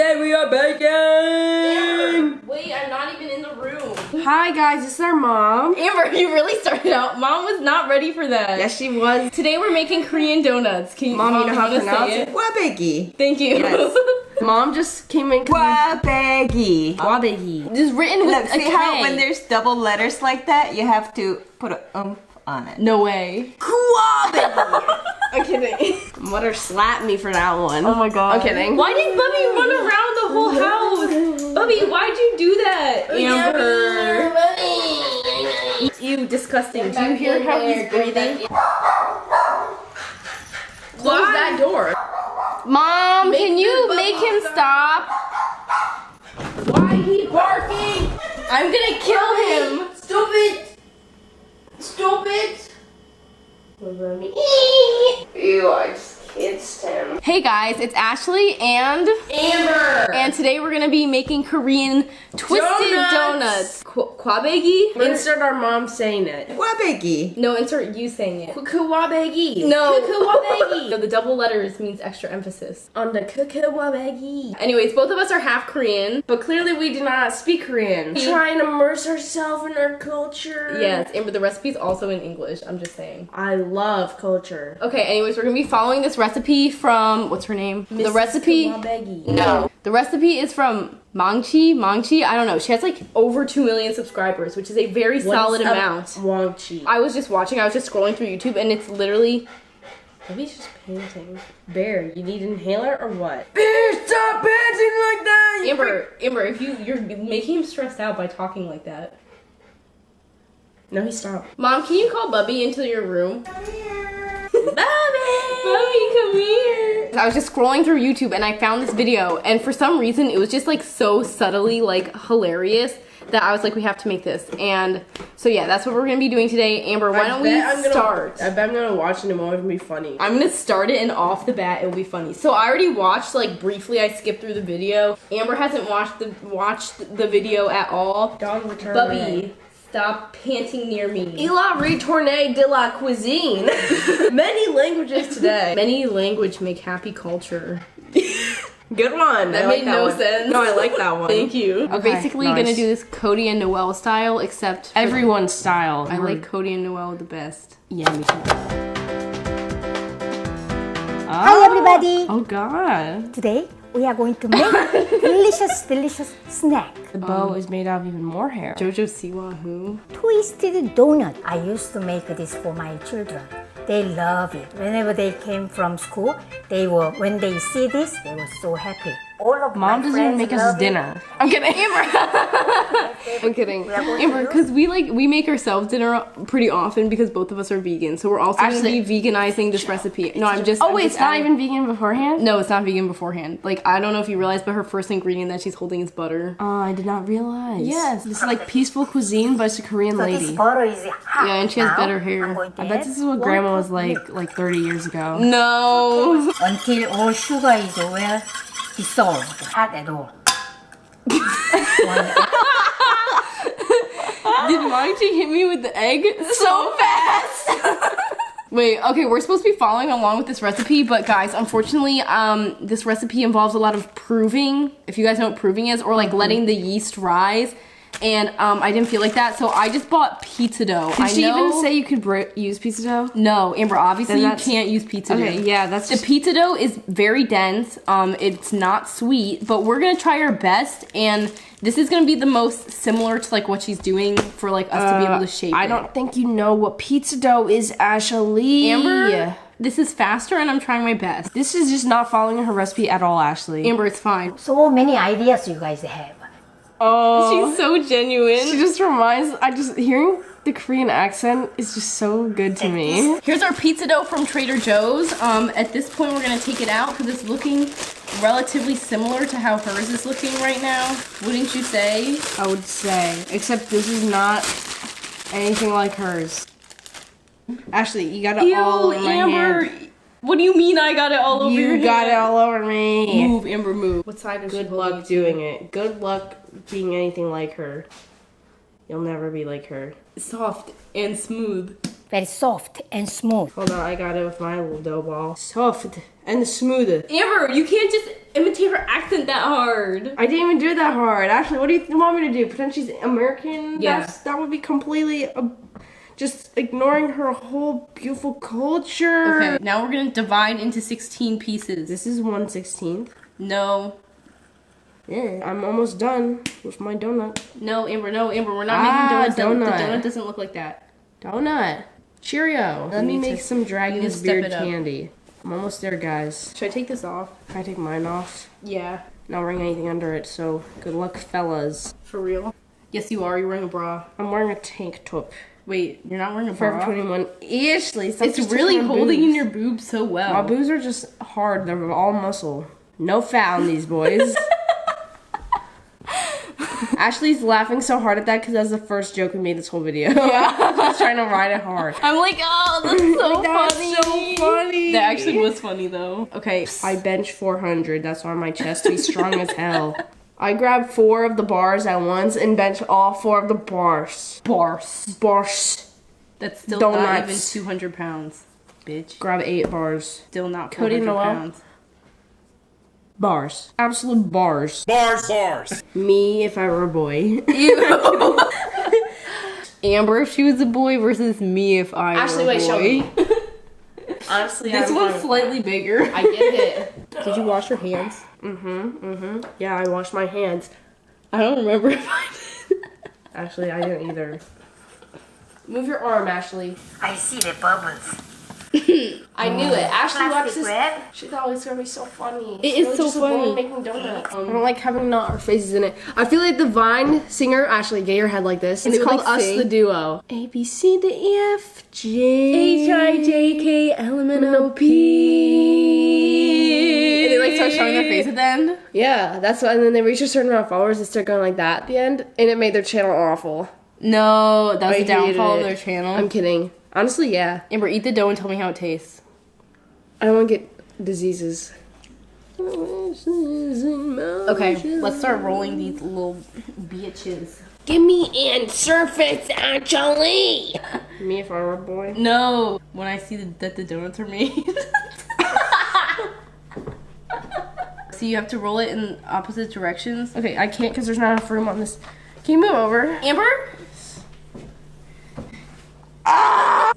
Today we are baking! Amber, wait, I'm not even in the room. Hi guys, this is our mom. Amber, you really started out. Mom was not ready for that. Yes, she was. Today we're making Korean donuts. Can you, Mom, you know how to say pronounce it? it? Wabegi. Thank you. Yes. Mom just came in. Wabegi. Wabegi. Just written with Look, a see K. how when there's double letters like that, you have to put a on it. No way. I'm kidding. Mother slapped me for that one. Oh my god. I'm kidding. Why did Bubby run around the whole house? Bubby, why'd you do that? Amber. You disgusting. Do you hear how he's breathing? Close that door. Mom, can you make him stop? Why he barking? I'm gonna kill him. Stop it. Stop it. Ew, I just kissed him. Hey guys, it's Ashley and Amber. And today we're gonna be making Korean twisted donuts. Kwabegi? Insert our mom saying it. Wabegi. No, insert you saying it. Kukuwabegi. No. Kukuwabegi. No, the double letters means extra emphasis. On the kukuwabegi. Anyways, both of us are half Korean. But clearly we do not speak Korean. Trying to immerse ourselves in our culture. Yes, Amber, the recipe's also in English. I'm just saying. I love culture. Okay, anyways, we're gonna be following this recipe from, what's her name? The Mrs. recipe. Kuwabegi. No. The recipe is from Mangchi, I don't know. She has like over 2 million subscribers, which is a very solid amount. Wongchi. I was just scrolling through YouTube and it's literally, Maybe he's just painting. Bear, you need an inhaler or what? Bear, stop panting like that! Amber, if you're making him stressed out by talking like that. No, he stopped. Mom, can you call Bubby into your room? Bubby, come here. I was just scrolling through YouTube and I found this video and for some reason it was just like so subtly like hilarious that I was like, we have to make this. And so yeah, that's what we're gonna be doing today. Amber, why don't we start? I bet I'm gonna watch it and it's gonna be funny. I'm gonna start it and off the bat it'll be funny. So I already watched, like briefly I skipped through the video. Amber hasn't watched the video at all. Dog return. Bubby, stop panting near me. Il a retourné de la cuisine. Many languages today. Many language make happy culture. Good one. That made no sense. No, I like that one. Thank you. We're Okay, basically nice. gonna do this Cody and Noel style, except for Everyone's style. I like Cody and Noel the best. Yeah, me too. Hi everybody! Oh god. Today we are going to make delicious snack. The bow is made out of even more hair. Jojo Siwa who? Twisted donut. I used to make this for my children. They love it. Whenever they came from school, when they see this, they were so happy. All of Mom my doesn't even friends make us love it. dinner. I'm kidding, Amber. I'm kidding, Amber, because we make ourselves dinner pretty often because both of us are vegan. So we're also gonna be veganizing this recipe. No, I'm just. Oh wait, it's not even vegan beforehand? No, it's not vegan beforehand. Like I don't know if you realize, but her first ingredient that she's holding is butter. Oh, I did not realize. Yes, this is like peaceful cuisine, but it's a Korean So this lady. butter is hot. Yeah, and she has now. better hair. I'm going to I bet add this is what 1 grandma was cup like milk 30 years ago. No. until all sugar is well dissolved. Hot at all. Did Mangchi hit me with the egg so fast? Wait, okay, we're supposed to be following along with this recipe, but guys, unfortunately, this recipe involves a lot of proving, if you guys know what proving is, or like letting the yeast rise. And I didn't feel like that, so I just bought pizza dough. Did she even say you could use pizza dough? No, Amber, obviously you that's- can't use pizza dough. Okay, yeah, that's The pizza dough is very dense, it's not sweet, but we're gonna try our best, and this is gonna be the most similar to like what she's doing for like us to be able to shape I it. don't think you know what pizza dough is, Ashley. Amber, this is faster and I'm trying my best. This is just not following her recipe at all, Ashley. Amber, it's fine. So many ideas you guys have. Oh, She's so genuine. she just reminds. Hearing the Korean accent is just so good to me. Here's our pizza dough from Trader Joe's. At this point, we're gonna take it out because it's looking relatively similar to how hers is looking right now. Wouldn't you say? I would say, except this is not anything like hers. Ashley, you got it all over my Amber. hand. What do you mean I got it all over your You got it hand? all over me. Move, Amber, move. What side is she Good holding luck to? doing it. Good luck being anything like her. You'll never be like her. Soft and smooth. very soft and smooth. Hold on, I got it with my little dough ball. Soft and smooth. Amber, you can't just imitate her accent that hard. I didn't even do that hard. Actually, what do you want me to do? Pretend she's American? Yeah. That would be completely just ignoring her whole beautiful culture. Okay, now we're gonna divide into 16 pieces. This is 1/16. No. Yeah, I'm almost done with my donut. No, Amber, we're not making donuts. Donut. The donut doesn't look like that. Donut. Cheerio. Let me make some you need dragon's to step beard it up. candy. I'm almost there, guys. Should I take this off? Can I take mine off? Yeah. Not wearing anything under it, so good luck, fellas. For real? Yes, you are. You're wearing a bra. I'm wearing a tank top. Wait, you're not wearing a Forever bra? 21. Ashley, stop It's just really touching my holding boobs. in your boobs so well. My boobs are just hard. They're all muscle. No fat on these boys. Ashley's laughing so hard at that because that's the first joke we made this whole video. Yeah. She's trying to ride it hard. I'm like, oh, that's so That's funny. so funny. That actually was funny though. Okay. I bench 400. That's on my chest to be strong as hell. I grab 4 of the bars at once and bench all 4 of the bars. Bars. That's still not even Donuts. 200 pounds, bitch. Grab 8 bars. Still not Cody 400 Noel? pounds. Bars. Absolute bars. Bars. Me if I were a boy. Amber if she was a boy versus me if I Ashley, were a wait, boy. show me. Honestly, This I'm one's fine. slightly bigger. I get it. Did you wash your hands? Yeah, I washed my hands. I don't remember if I did. Actually, I didn't either. Move your arm, Ashley. I see the bubbles. I knew it. Ashley watched Plastic this. wrap. She thought it was gonna be so funny. It is so funny. Making donuts. I don't like having not our faces in it. I feel like the Vine singer. Ashley, get your head like this. And It's they would, called like, Us sing. the Duo. A B C D E F G H-I-J-K L-M-N-O-P. And they like start showing their face at the end. Yeah, that's what. And then they reach a certain amount of followers and start going like that at the end, and it made their channel awful. No, that was I the downfall hated of it. their channel. I'm kidding. Honestly, yeah. Amber, eat the dough and tell me how it tastes. I don't want to get diseases. Okay, let's start rolling these little bitches. Give me in surface, actually. Me if I were a boy. No, when I see that the donuts are made. So you have to roll it in opposite directions. Okay, I can't because there's not enough room on this. Can you move over? Amber? Oh!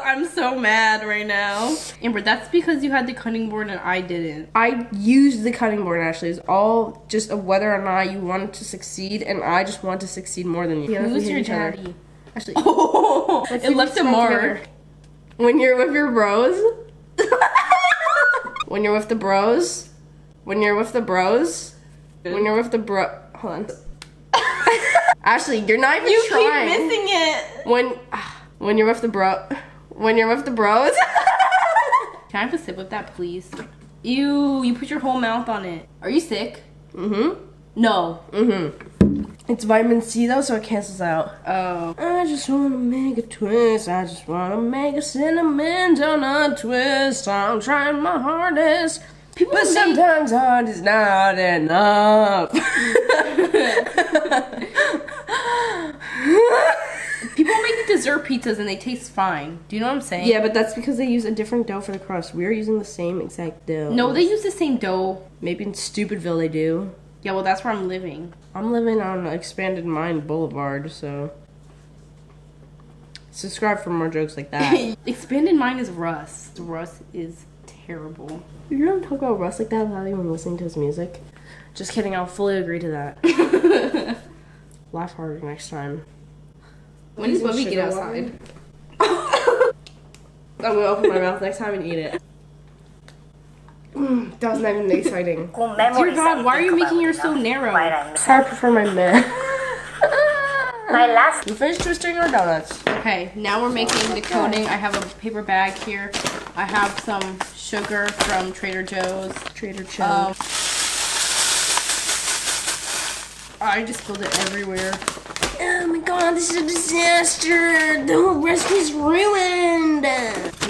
I'm so mad right now. Amber, that's because you had the cutting board and I didn't. I used the cutting board, Ashley. It's all just of whether or not you wanted to succeed, and I just want to succeed more than you. Who's your daddy? Ashley, Oh, let's it see left what's a wrong mark. together. When you're with your bros. When you're with the bros. When you're with the bros. When you're with the bro. Hold on. Ashley, you're not even You trying. keep missing it. When you're with the bro. When you're with the bros. Can I have a sip of that, please? Ew, you put your whole mouth on it. Are you sick? Mm-hmm. No. Mm-hmm. It's vitamin C though, so it cancels out. Oh. I just wanna make a twist. I just wanna make a cinnamon donut twist. I'm trying my hardest. But sometimes hard is not enough. People make dessert pizzas and they taste fine. Do you know what I'm saying? Yeah, but that's because they use a different dough for the crust. We're using the same exact dough. No, they use the same dough. Maybe in Stupidville they do. Yeah, well, that's where I'm living. I'm living on Expanded Mind Boulevard, so subscribe for more jokes like that. Expanded Mind is Russ. Russ is terrible. You don't talk about Russ like that without even listening to his music. Just kidding, I'll fully agree to that. Laugh harder next time. When does Using Bubby get sugar outside? I'm gonna open my mouth next time and eat it. That was not even exciting. Cool Dear memories. God, why are you making yours so narrow? I prefer my men. My last We finished twisting our donuts. Okay, now we're making the coating. I have a paper bag here. I have some sugar from Trader Joe's. Trader Joe's. I just spilled it everywhere. Oh my god, this is a disaster. The whole recipe's ruined.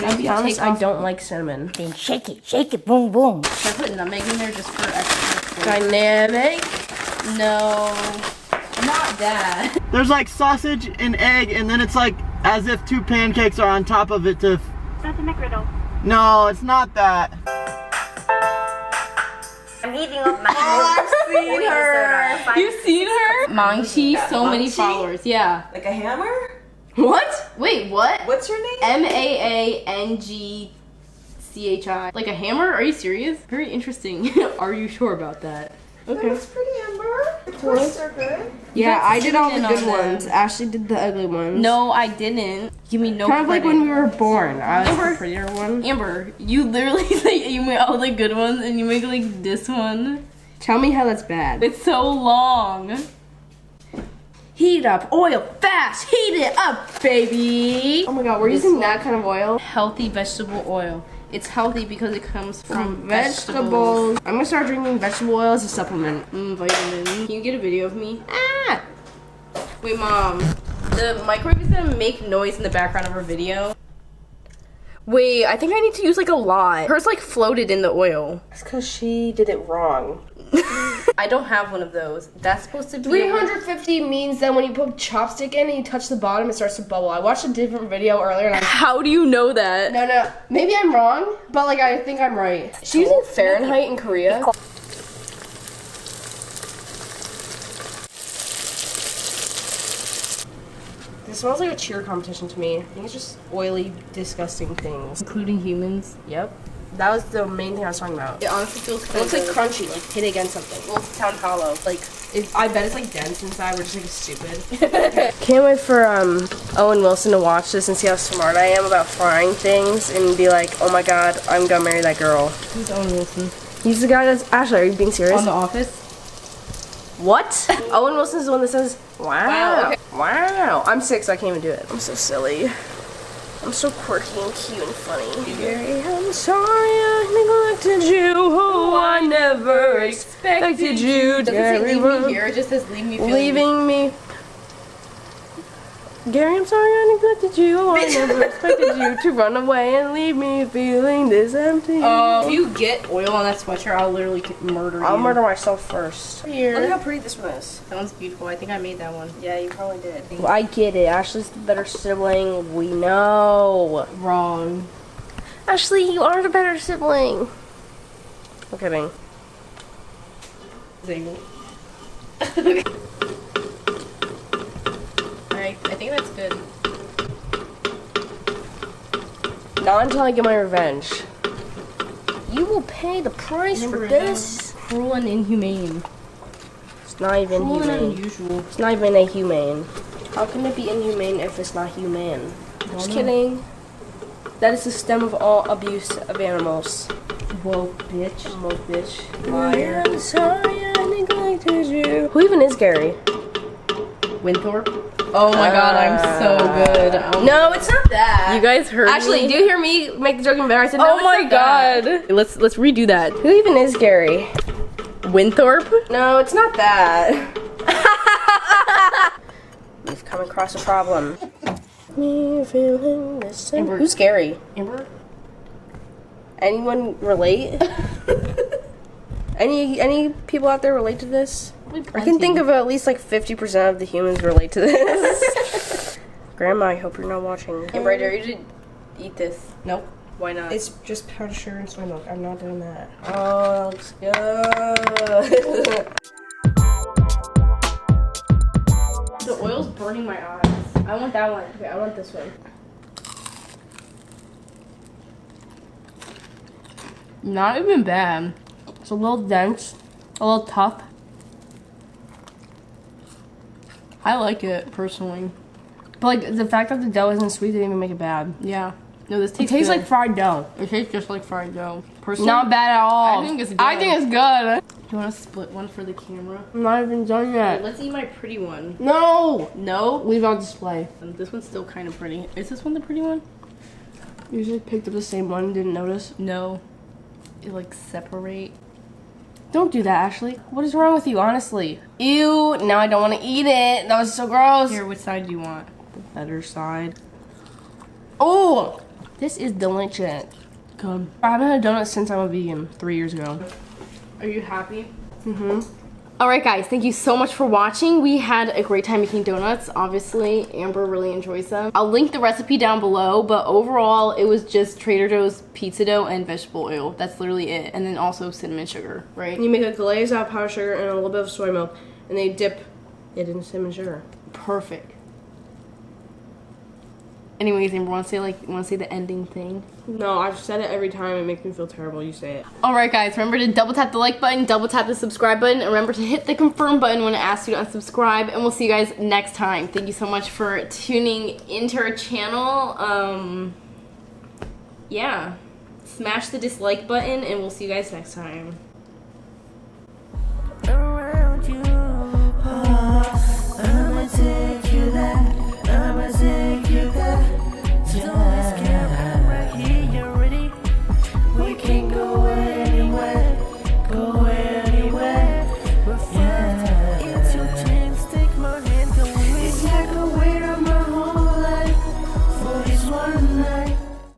I'll be honest, I don't like cinnamon. thing. Shake it, boom, boom. Should I put nutmeg in there just for extra flavor? Dynamic. No. Not that. There's like sausage and egg, and then it's like as if two pancakes are on top of it to. That's a McGriddle. No, it's not that. I'm eating up my I've seen her. You've seen her? Mangshi, so many Mangshi? followers. Yeah. Like a hammer? What? Wait, what? What's her name? MAANGCHI. Like a hammer? Are you serious? Very interesting. Are you sure about that? Okay. That's pretty, Amber. The twists are good. Yeah, got I did all the cinnamon good on them. ones. Ashley did the ugly ones. No, I didn't. Give me no Kind of like credit. when we were born. I was Amber. the prettier one. Amber, you literally say you make all the good ones and you make like this one. Tell me how that's bad. It's so long. Heat up oil fast. Heat it up, baby. Oh my god, we're using that kind of oil. Healthy vegetable oil. It's healthy because it comes from Vegetables. I'm gonna start drinking vegetable oil as a supplement. Vitamin. Can you get a video of me? Ah! Wait, Mom. The microwave is gonna make noise in the background of our video. Wait, I think I need to use like a lot. Hers like floated in the oil. It's because she did it wrong. I don't have one of those. That's supposed to be 350 means that when you put chopstick in and you touch the bottom, it starts to bubble. I watched a different video earlier and How do you know that? No. Maybe I'm wrong, but like I think I'm right. She's using Fahrenheit in Korea. This smells like a cheer competition to me. I think it's just oily, disgusting things. Including humans. Yep. That was the main thing I was talking about. It honestly feels It looks like crunchy, like hit against something. Well, it sounds hollow. Like, I bet it's like dense inside. We're just like stupid. Can't wait for Owen Wilson to watch this and see how smart I am about frying things and be like, oh my god, I'm gonna marry that girl. who's Owen Wilson? He's the guy that's Ashley. Are you being serious? On The Office? What? Owen Wilson's the one that says, wow. Wow, okay. Wow. I'm 6, so I can't even do it. I'm so silly. I'm so quirky and cute and funny. Gary, I'm sorry I neglected you. Oh, I never expected you. Doesn't say leave me here, it just says leave me feeling. Leaving me. Gary, I'm sorry I neglected you. Oh, I never expected you to run away and leave me feeling this empty. If you get oil on that sweatshirt, I'll literally murder you. I'll murder myself first. Here. Look how pretty this one is. That one's beautiful. I think I made that one. Yeah, you probably did. Well, I get it. Ashley's the better sibling. We know. Wrong. Ashley, you are the better sibling. I'm kidding. Alright, I think that's good. Not until I get my revenge. You will pay the price for this. Cruel and inhumane. It's not even Cruel and humane. unusual. It's not even a humane. How can it be inhumane if it's not humane? Just kidding. That is the stem of all abuse of animals. Woke bitch. Woke bitch. Liar. I'm sorry I neglected you. Who even is Gary? Winthorpe. Oh my god, I'm so good. Oh No, it's not that. You guys heard Actually, me? do you hear me make the joke even better? I said, no, Oh it's my not that. god. Let's redo that. Who even is Gary? Winthorpe? No, it's not that. We've come across a problem. Me feeling the same. Amber. Who's Gary? Amber? Anyone relate? Any people out there relate to this? I can think of at least like 50% of the humans relate to this. Grandma, I hope you're not watching. Amber, I dare you to eat this. Nope. Why not? It's just powdered sugar and soy milk. I'm not doing that. Oh, that looks good. The oil's burning my eyes. I want that one. Okay, I want this one. Not even bad. It's a little dense. A little tough. I like it, personally. But like the fact that the dough isn't sweet didn't even make it bad. Yeah. No, this It tastes tastes good. like fried dough. It tastes just like fried dough. Personally, Not bad at all. I think it's good. I think it's good. You want to split one for the camera? I'm not even done yet. Let's eat my pretty one. No! No? Leave on display. This one's still kind of pretty. Is this one the pretty one? You just picked up the same one and didn't notice. No. It like separate. Don't do that, Ashley. What is wrong with you, honestly? Ew, now I don't want to eat it. That was so gross. Here, which side do you want? The better side. Oh! This is delicious. Come. I haven't had donuts since I'm a vegan 3 years ago. Are you happy? Mm-hmm. Alright guys, thank you so much for watching. We had a great time making donuts. Obviously, Amber really enjoys them. I'll link the recipe down below, but overall, it was just Trader Joe's pizza dough and vegetable oil. That's literally it. And then also cinnamon sugar, right? You make a glaze out of powdered sugar and a little bit of soy milk, and they dip it in cinnamon sugar. Perfect. Anyways, Amber, wanna say the ending thing? No, I've said it every time. It makes me feel terrible. You say it. Alright guys, remember to double tap the like button, double tap the subscribe button, and remember to hit the confirm button when it asks you to unsubscribe, and we'll see you guys next time. Thank you so much for tuning into our channel. Yeah. Smash the dislike button, and we'll see you guys next time.